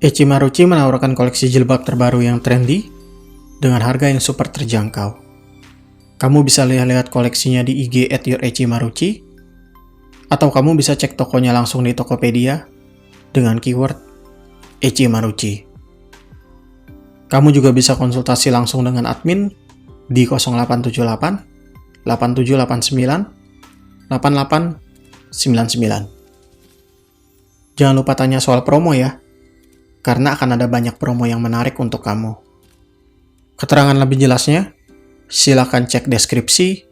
Eci Marucci menawarkan koleksi jilbab terbaru yang trendy dengan harga yang super terjangkau. Kamu bisa lihat-lihat koleksinya di IG @yourecimarucci, atau kamu bisa cek tokonya langsung di Tokopedia dengan keyword Eci Marucci. Kamu juga bisa konsultasi langsung dengan admin di 0878 8789 8899. Jangan lupa tanya soal promo ya, karena akan ada banyak promo yang menarik untuk kamu. Keterangan lebih jelasnya, silakan cek deskripsi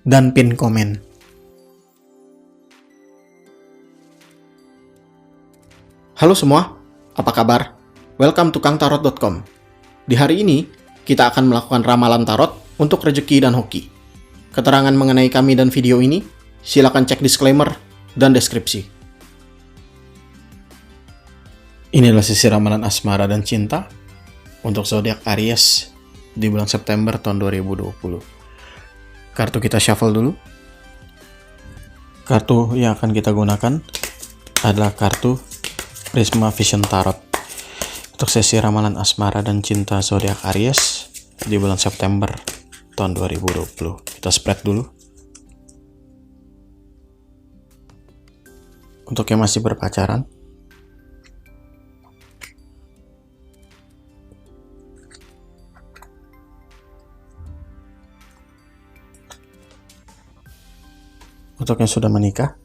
dan pin komen. Halo semua, apa kabar? Welcome to kangtarot.com. Di hari ini, kita akan melakukan ramalan tarot untuk rezeki dan hoki. Keterangan mengenai kami dan video ini, silakan cek disclaimer dan deskripsi. Ini adalah sesi ramalan asmara dan cinta untuk zodiak Aries di bulan September tahun 2020. Kartu kita shuffle dulu. Kartu yang akan kita gunakan adalah kartu Prisma Vision Tarot untuk sesi ramalan asmara dan cinta zodiak Aries di bulan September tahun 2020. Kita spread dulu. Untuk yang masih berpacaran, untuk yang sudah menikah,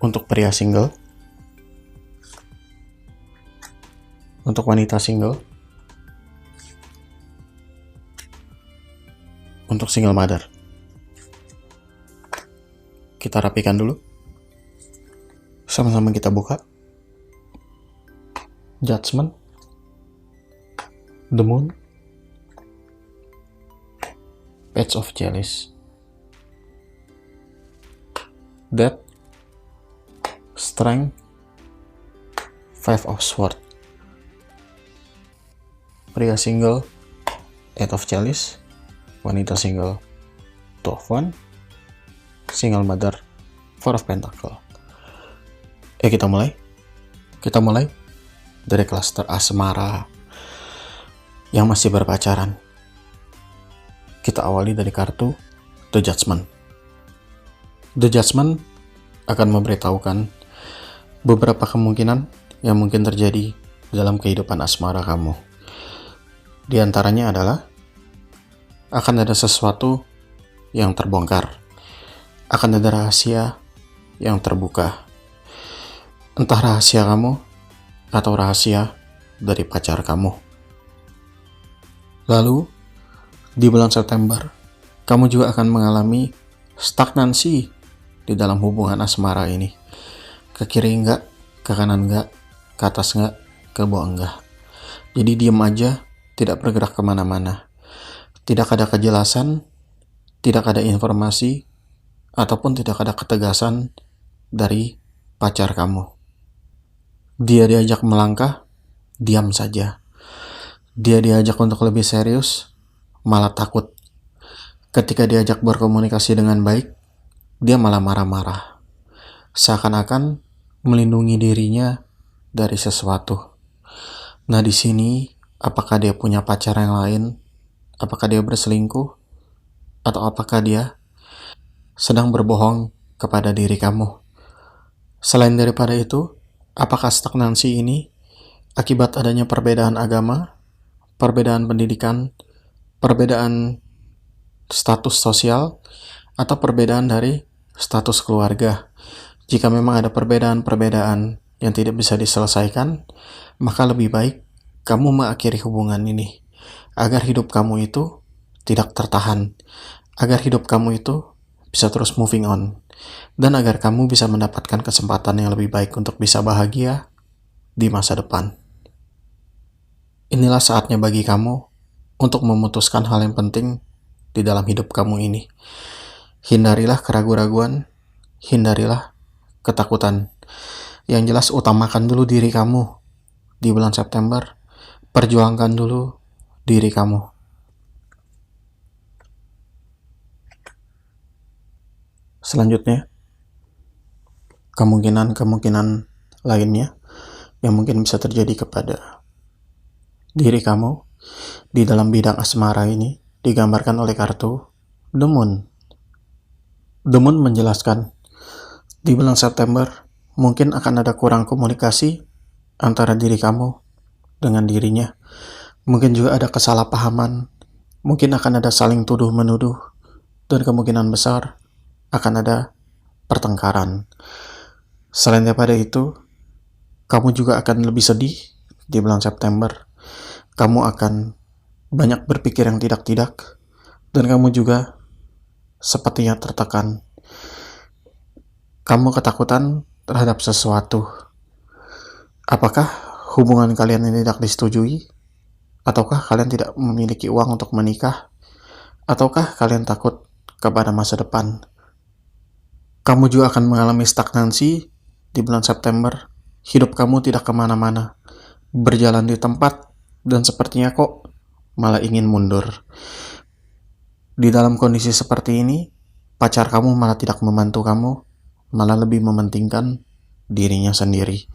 untuk pria single, untuk wanita single, untuk single mother. Kita rapikan dulu. Sama-sama kita buka. Judgment, The Moon, Page of Chalice, Death, Strength, Five of Swords. Pria single, Eight of Chalice. Wanita single, Two of Wands. Single mother, Four of Pentacles. Kita mulai dari klaster asmara yang masih berpacaran. Kita awali dari kartu The Judgment. The Judgment akan memberitahukan beberapa kemungkinan yang mungkin terjadi dalam kehidupan asmara kamu. Di antaranya adalah akan ada sesuatu yang terbongkar, akan ada rahasia yang terbuka, entah rahasia kamu atau rahasia dari pacar kamu. Lalu, di bulan September, kamu juga akan mengalami stagnansi di dalam hubungan asmara ini. Ke kiri enggak, ke kanan enggak, ke atas enggak, ke bawah enggak. Jadi diam aja, tidak bergerak kemana-mana. Tidak ada kejelasan, tidak ada informasi, ataupun tidak ada ketegasan dari pacar kamu. Dia diajak melangkah, diam saja. Dia diajak untuk lebih serius, malah takut. Ketika diajak berkomunikasi dengan baik, dia malah marah-marah. Seakan-akan melindungi dirinya dari sesuatu. Nah, di sini, apakah dia punya pacar yang lain? Apakah dia berselingkuh? Atau apakah dia sedang berbohong kepada diri kamu? Selain daripada itu, apakah stagnansi ini akibat adanya perbedaan agama, perbedaan pendidikan, perbedaan status sosial, atau perbedaan dari status keluarga? Jika memang ada perbedaan-perbedaan yang tidak bisa diselesaikan, maka lebih baik kamu mengakhiri hubungan ini, agar hidup kamu itu tidak tertahan, agar hidup kamu itu bisa terus moving on, dan agar kamu bisa mendapatkan kesempatan yang lebih baik untuk bisa bahagia di masa depan. Inilah saatnya bagi kamu untuk memutuskan hal yang penting di dalam hidup kamu ini. Hindarilah keraguan-raguan, hindarilah ketakutan. Yang jelas utamakan dulu diri kamu di bulan September. Perjuangkan dulu diri kamu. Selanjutnya, kemungkinan-kemungkinan lainnya yang mungkin bisa terjadi kepada diri kamu di dalam bidang asmara ini digambarkan oleh kartu The Moon. The Moon menjelaskan di bulan September mungkin akan ada kurang komunikasi antara diri kamu dengan dirinya. Mungkin juga ada kesalahpahaman, mungkin akan ada saling tuduh-menuduh, dan kemungkinan besar akan ada pertengkaran. Selain daripada itu, kamu juga akan lebih sedih di bulan September. Kamu akan banyak berpikir yang tidak-tidak, dan kamu juga sepertinya tertekan. Kamu ketakutan terhadap sesuatu. Apakah hubungan kalian ini tidak disetujui? Ataukah kalian tidak memiliki uang untuk menikah? Ataukah kalian takut kepada masa depan? Kamu juga akan mengalami stagnansi di bulan September. Hidup kamu tidak kemana-mana, berjalan di tempat, dan sepertinya kok malah ingin mundur. Di dalam kondisi seperti ini, pacar kamu malah tidak membantu kamu, malah lebih mementingkan dirinya sendiri.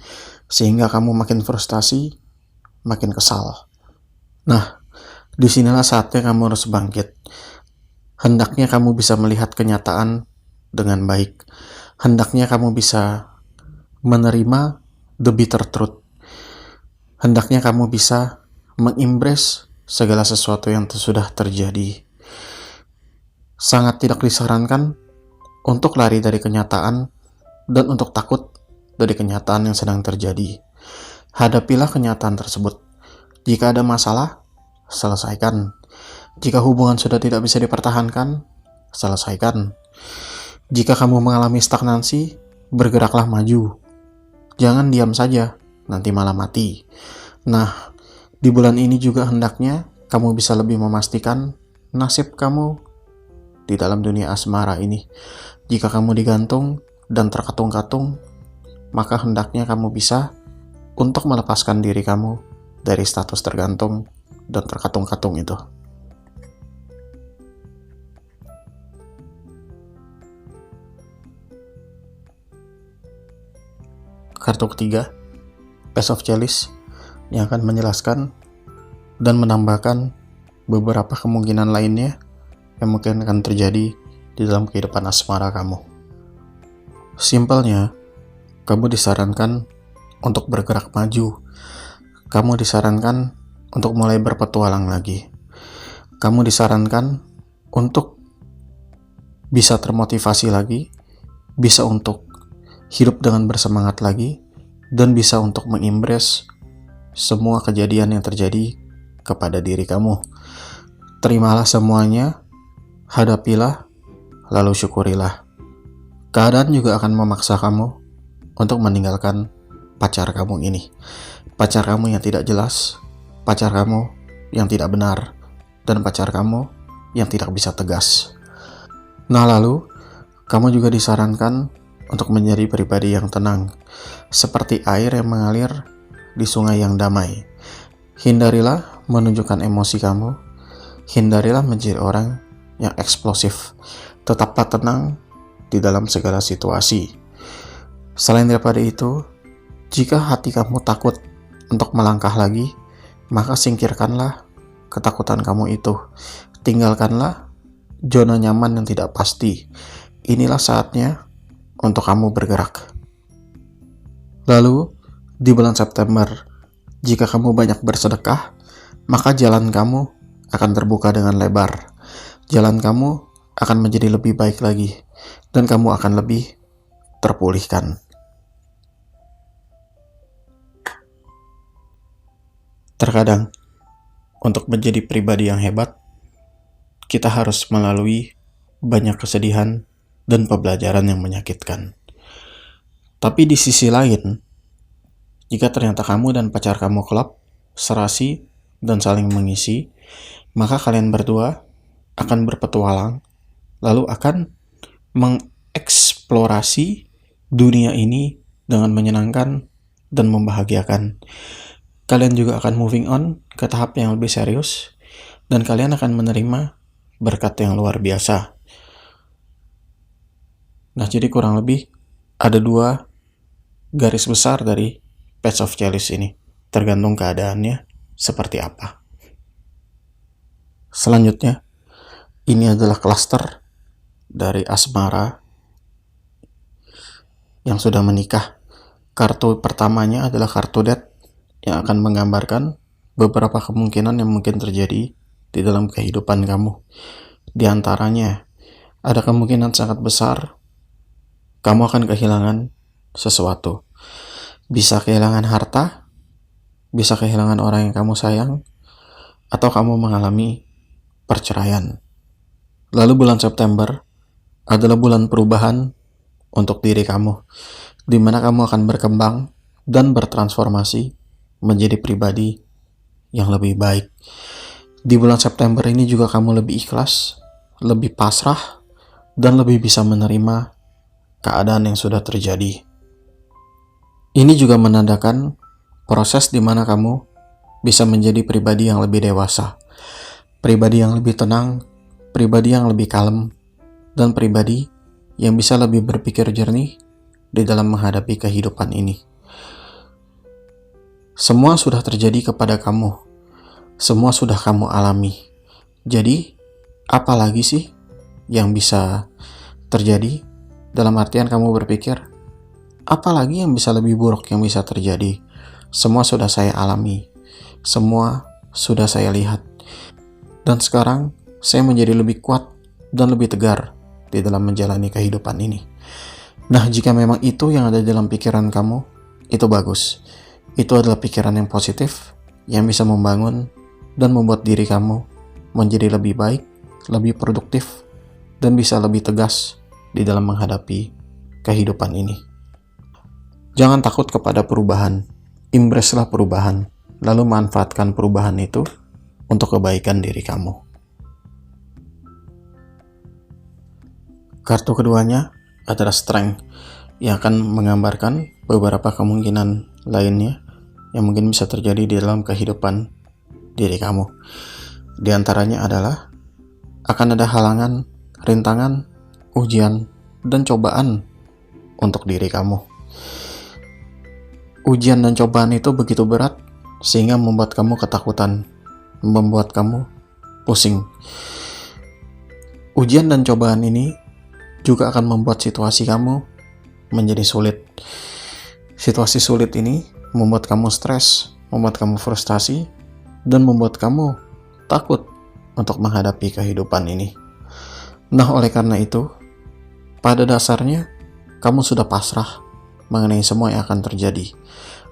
Sehingga kamu makin frustasi, makin kesal. Nah, disinilah saatnya kamu harus bangkit. Hendaknya kamu bisa melihat kenyataan dengan baik. Hendaknya kamu bisa menerima the bitter truth. Hendaknya kamu bisa mengembrace segala sesuatu yang sudah terjadi. Sangat tidak disarankan untuk lari dari kenyataan dan untuk takut dari kenyataan yang sedang terjadi. Hadapilah kenyataan tersebut. Jika ada masalah, selesaikan. Jika hubungan sudah tidak bisa dipertahankan, selesaikan. Jika kamu mengalami stagnansi, bergeraklah maju. Jangan diam saja, nanti malah mati. Nah, di bulan ini juga hendaknya kamu bisa lebih memastikan nasib kamu di dalam dunia asmara ini. Jika kamu digantung dan terkatung-katung, maka hendaknya kamu bisa untuk melepaskan diri kamu dari status tergantung dan terkatung-katung itu. Kartu ketiga, Page of Chalice, yang akan menjelaskan dan menambahkan beberapa kemungkinan lainnya yang mungkin akan terjadi di dalam kehidupan asmara kamu. Simpelnya, kamu disarankan untuk bergerak maju. Kamu disarankan untuk mulai berpetualang lagi. Kamu disarankan untuk bisa termotivasi lagi, bisa untuk hidup dengan bersemangat lagi, dan bisa untuk mengembrace semua kejadian yang terjadi kepada diri kamu. Terimalah semuanya, hadapilah, lalu syukurilah. Keadaan juga akan memaksa kamu untuk meninggalkan pacar kamu ini. Pacar kamu yang tidak jelas, pacar kamu yang tidak benar, dan pacar kamu yang tidak bisa tegas. Nah lalu, kamu juga disarankan untuk menjadi pribadi yang tenang, seperti air yang mengalir di sungai yang damai. Hindarilah menunjukkan emosi kamu, hindarilah menjadi orang yang eksplosif. Tetaplah tenang di dalam segala situasi. Selain daripada itu, jika hati kamu takut untuk melangkah lagi, maka singkirkanlah ketakutan kamu itu. Tinggalkanlah zona nyaman yang tidak pasti. Inilah saatnya untuk kamu bergerak. Lalu, di bulan September, jika kamu banyak bersedekah, maka jalan kamu akan terbuka dengan lebar. Jalan kamu akan menjadi lebih baik lagi, dan kamu akan lebih terpulihkan. Terkadang, untuk menjadi pribadi yang hebat, kita harus melalui banyak kesedihan dan pembelajaran yang menyakitkan. Tapi di sisi lain, jika ternyata kamu dan pacar kamu klop, serasi, dan saling mengisi, maka kalian berdua akan berpetualang, lalu akan mengeksplorasi dunia ini dengan menyenangkan dan membahagiakan. Kalian juga akan moving on ke tahap yang lebih serius, dan kalian akan menerima berkat yang luar biasa. Nah, jadi kurang lebih ada 2 garis besar dari Page of Chalice ini, tergantung keadaannya seperti apa. Selanjutnya, ini adalah klaster dari asmara yang sudah menikah. Kartu pertamanya adalah kartu Death yang akan menggambarkan beberapa kemungkinan yang mungkin terjadi di dalam kehidupan kamu. Di antaranya, ada kemungkinan sangat besar kamu akan kehilangan sesuatu. Bisa kehilangan harta, bisa kehilangan orang yang kamu sayang, atau kamu mengalami perceraian. Lalu bulan September adalah bulan perubahan untuk diri kamu, di mana kamu akan berkembang dan bertransformasi menjadi pribadi yang lebih baik. Di bulan September ini juga kamu lebih ikhlas, lebih pasrah, dan lebih bisa menerima keadaan yang sudah terjadi. Ini juga menandakan proses di mana kamu bisa menjadi pribadi yang lebih dewasa, pribadi yang lebih tenang, pribadi yang lebih kalem, dan pribadi yang bisa lebih berpikir jernih di dalam menghadapi kehidupan ini. Semua sudah terjadi kepada kamu, semua sudah kamu alami. Jadi, apa lagi sih yang bisa terjadi? Dalam artian kamu berpikir, apa lagi yang bisa lebih buruk yang bisa terjadi? Semua sudah saya alami, semua sudah saya lihat. Dan sekarang, saya menjadi lebih kuat dan lebih tegar di dalam menjalani kehidupan ini. Nah, jika memang itu yang ada dalam pikiran kamu, itu bagus. Itu adalah pikiran yang positif, yang bisa membangun dan membuat diri kamu menjadi lebih baik, lebih produktif, dan bisa lebih tegas di dalam menghadapi kehidupan ini. Jangan takut kepada perubahan, embrace-lah perubahan, lalu manfaatkan perubahan itu untuk kebaikan diri kamu. Kartu keduanya adalah Strength, yang akan menggambarkan beberapa kemungkinan lainnya yang mungkin bisa terjadi di dalam kehidupan diri kamu. Di antaranya adalah akan ada halangan, rintangan, ujian, dan cobaan untuk diri kamu. Ujian dan cobaan itu begitu berat sehingga membuat kamu ketakutan, membuat kamu pusing. Ujian dan cobaan ini juga akan membuat situasi kamu menjadi sulit. Situasi sulit ini membuat kamu stres, membuat kamu frustasi, dan membuat kamu takut untuk menghadapi kehidupan ini. Nah, oleh karena itu, pada dasarnya kamu sudah pasrah mengenai semua yang akan terjadi.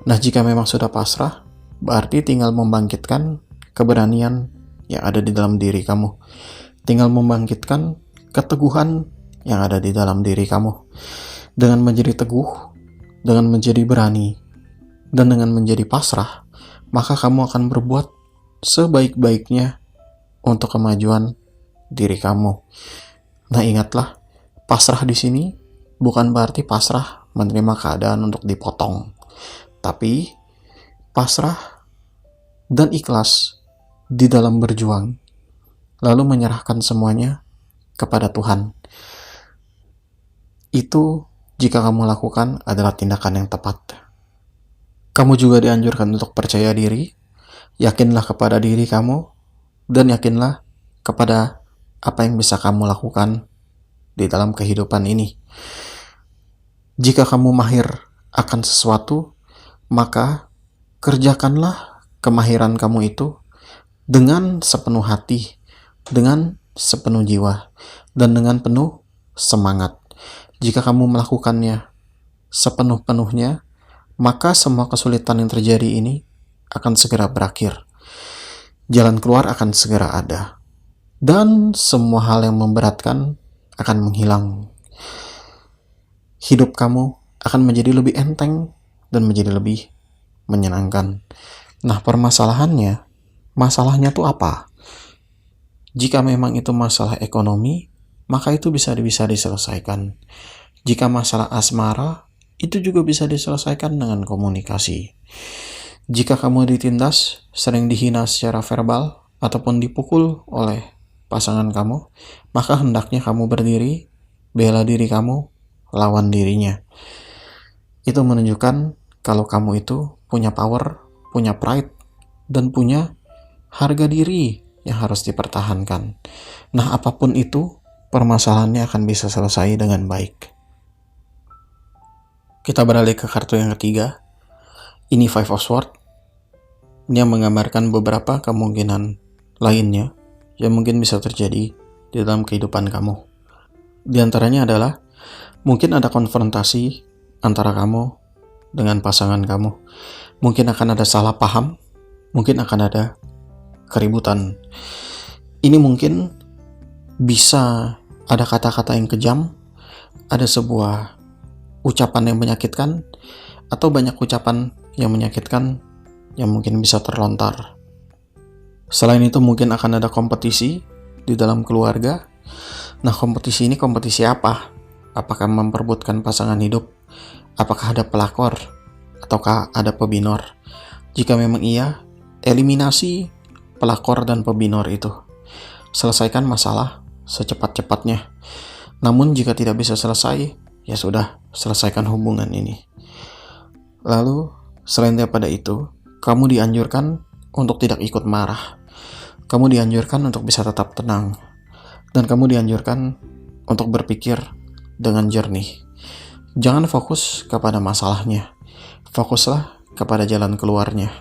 Nah, jika memang sudah pasrah, berarti tinggal membangkitkan keberanian yang ada di dalam diri kamu. Tinggal membangkitkan keteguhan yang ada di dalam diri kamu. Dengan menjadi teguh, dengan menjadi berani, dan dengan menjadi pasrah, maka kamu akan berbuat sebaik-baiknya untuk kemajuan diri kamu. Nah, ingatlah, pasrah di sini bukan berarti pasrah menerima keadaan untuk dipotong, tapi pasrah dan ikhlas di dalam berjuang, lalu menyerahkan semuanya kepada Tuhan. Itu jika kamu lakukan adalah tindakan yang tepat. Kamu juga dianjurkan untuk percaya diri, yakinlah kepada diri kamu, dan yakinlah kepada apa yang bisa kamu lakukan di dalam kehidupan ini. Jika kamu mahir akan sesuatu, maka kerjakanlah kemahiran kamu itu dengan sepenuh hati, dengan sepenuh jiwa, dan dengan penuh semangat. Jika kamu melakukannya sepenuh-penuhnya, maka semua kesulitan yang terjadi ini akan segera berakhir. Jalan keluar akan segera ada. Dan semua hal yang memberatkan akan menghilang. Hidup kamu akan menjadi lebih enteng dan menjadi lebih menyenangkan. Nah, masalahnya tuh apa? Jika memang itu masalah ekonomi, maka itu bisa diselesaikan. Jika masalah asmara, itu juga bisa diselesaikan dengan komunikasi. Jika kamu ditindas, sering dihina secara verbal, ataupun dipukul oleh pasangan kamu, maka hendaknya kamu berdiri, bela diri kamu, lawan dirinya. Itu menunjukkan kalau kamu itu punya power, punya pride, dan punya harga diri yang harus dipertahankan. Nah, apapun itu, permasalahannya akan bisa selesai dengan baik. Kita beralih ke kartu yang ketiga. Ini Five of Swords. Ini yang menggambarkan beberapa kemungkinan lainnya yang mungkin bisa terjadi di dalam kehidupan kamu. Di antaranya adalah mungkin ada konfrontasi antara kamu dengan pasangan kamu. Mungkin akan ada salah paham, mungkin akan ada keributan. Ini mungkin bisa ada kata-kata yang kejam, ada sebuah ucapan yang menyakitkan, atau banyak ucapan yang menyakitkan yang mungkin bisa terlontar. Selain itu mungkin akan ada kompetisi di dalam keluarga. Nah, kompetisi ini kompetisi apa? Apakah memperebutkan pasangan hidup? Apakah ada pelakor? Ataukah ada pebinor? Jika memang iya, eliminasi pelakor dan pebinor itu. Selesaikan masalah secepat-cepatnya. Namun jika tidak bisa selesai, ya sudah, selesaikan hubungan ini. Lalu, selain daripada itu, kamu dianjurkan untuk tidak ikut marah. Kamu dianjurkan untuk bisa tetap tenang. Dan kamu dianjurkan untuk berpikir dengan jernih. Jangan fokus kepada masalahnya. Fokuslah kepada jalan keluarnya.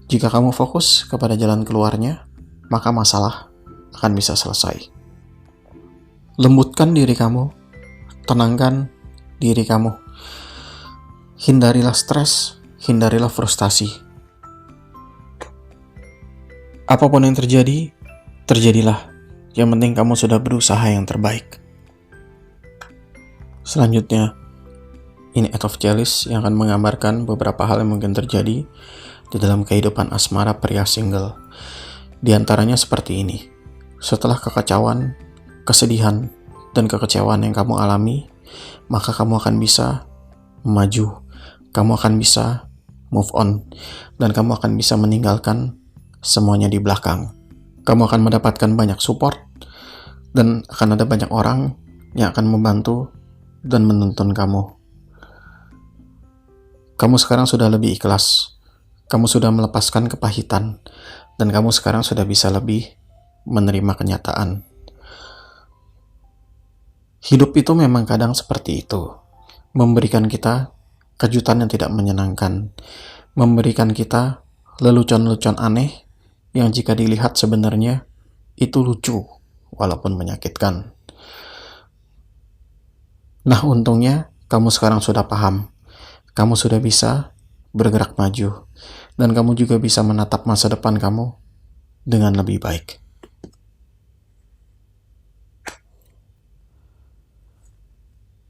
Jika kamu fokus kepada jalan keluarnya, maka masalah akan bisa selesai. Lembutkan diri kamu, tenangkan diri kamu. Hindarilah stres, hindarilah frustasi. Apapun yang terjadi, terjadilah. Yang penting kamu sudah berusaha yang terbaik. Selanjutnya, ini Eight of Chalice yang akan menggambarkan beberapa hal yang mungkin terjadi di dalam kehidupan asmara pria single. Di antaranya seperti ini. Setelah kekacauan, kesedihan, dan kekecewaan yang kamu alami, maka kamu akan bisa maju. Kamu akan bisa move on. Dan kamu akan bisa meninggalkan semuanya di belakang. Kamu akan mendapatkan banyak support. Dan akan ada banyak orang yang akan membantu dan menuntun kamu. Kamu sekarang sudah lebih ikhlas. Kamu sudah melepaskan kepahitan. Dan kamu sekarang sudah bisa lebih menerima kenyataan. Hidup itu memang kadang seperti itu. Memberikan kita kejutan yang tidak menyenangkan. Memberikan kita lelucon-lelucon aneh yang jika dilihat sebenarnya itu lucu walaupun menyakitkan. Nah, untungnya kamu sekarang sudah paham. Kamu sudah bisa bergerak maju. Dan kamu juga bisa menatap masa depan kamu dengan lebih baik.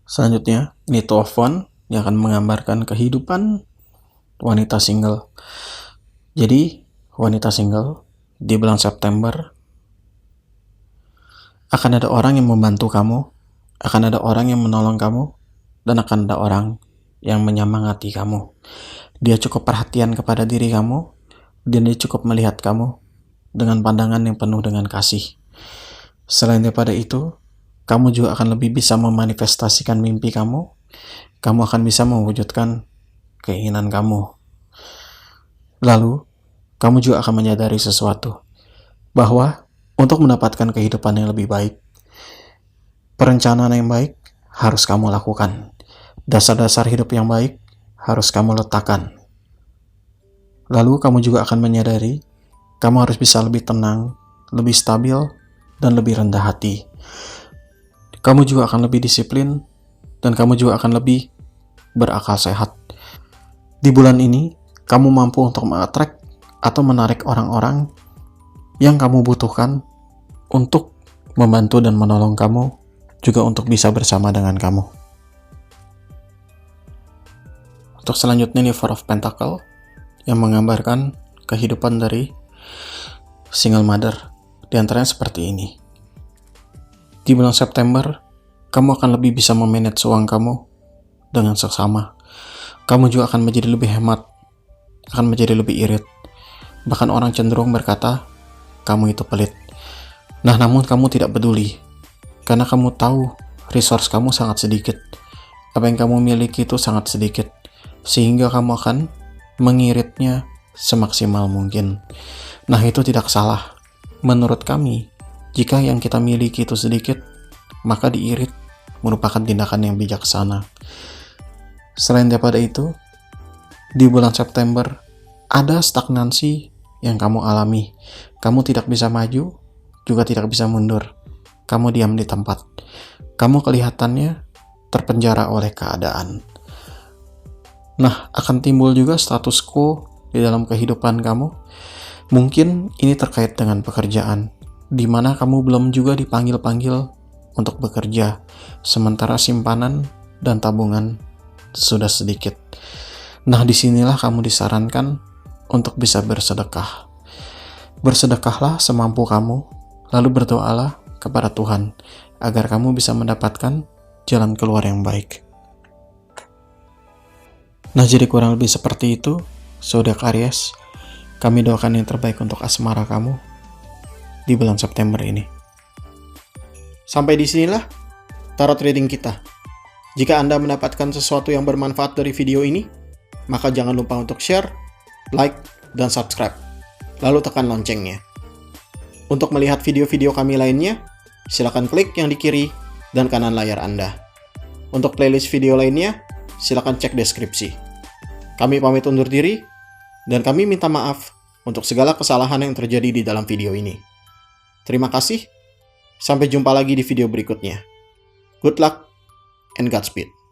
Selanjutnya, ini Two of Wands yang akan menggambarkan kehidupan wanita single. Jadi, wanita single di bulan September akan ada orang yang membantu kamu, akan ada orang yang menolong kamu, dan akan ada orang yang menyemangati kamu. Dia cukup perhatian kepada diri kamu, dan dia cukup melihat kamu dengan pandangan yang penuh dengan kasih. Selain daripada itu, kamu juga akan lebih bisa memanifestasikan mimpi kamu. Kamu akan bisa mewujudkan keinginan kamu. Lalu, kamu juga akan menyadari sesuatu, bahwa untuk mendapatkan kehidupan yang lebih baik, perencanaan yang baik harus kamu lakukan. Dasar-dasar hidup yang baik harus kamu letakkan. Lalu kamu juga akan menyadari, kamu harus bisa lebih tenang, lebih stabil, dan lebih rendah hati. Kamu juga akan lebih disiplin, dan kamu juga akan lebih berakal sehat. Di bulan ini, kamu mampu untuk mengattract atau menarik orang-orang yang kamu butuhkan untuk membantu dan menolong kamu, juga untuk bisa bersama dengan kamu. Untuk selanjutnya ini Four of Pentacles yang menggambarkan kehidupan dari single mother. Di antaranya seperti ini. Di bulan September, kamu akan lebih bisa memanage uang kamu dengan seksama. Kamu juga akan menjadi lebih hemat, akan menjadi lebih irit. Bahkan orang cenderung berkata, kamu itu pelit. Nah, namun kamu tidak peduli, karena kamu tahu resource kamu sangat sedikit. Apa yang kamu miliki itu sangat sedikit, sehingga kamu akan mengiritnya semaksimal mungkin. Nah, itu tidak salah. Menurut kami, jika yang kita miliki itu sedikit, maka diirit merupakan tindakan yang bijaksana. Selain daripada itu, di bulan September ada stagnansi yang kamu alami. Kamu tidak bisa maju, juga tidak bisa mundur. Kamu diam di tempat. Kamu kelihatannya terpenjara oleh keadaan. Nah, akan timbul juga status quo di dalam kehidupan kamu. Mungkin ini terkait dengan pekerjaan, di mana kamu belum juga dipanggil-panggil untuk bekerja, sementara simpanan dan tabungan sudah sedikit. Nah, disinilah kamu disarankan untuk bisa bersedekah. Bersedekahlah semampu kamu, lalu berdoalah kepada Tuhan, agar kamu bisa mendapatkan jalan keluar yang baik. Nah, jadi kurang lebih seperti itu, Zodiak Aries. Kami doakan yang terbaik untuk asmara kamu di bulan September ini. Sampai disinilah tarot reading kita. Jika Anda mendapatkan sesuatu yang bermanfaat dari video ini, maka jangan lupa untuk share, like, dan subscribe. Lalu tekan loncengnya. Untuk melihat video-video kami lainnya, silakan klik yang di kiri dan kanan layar Anda. Untuk playlist video lainnya, silakan cek deskripsi. Kami pamit undur diri, dan kami minta maaf untuk segala kesalahan yang terjadi di dalam video ini. Terima kasih, sampai jumpa lagi di video berikutnya. Good luck and Godspeed.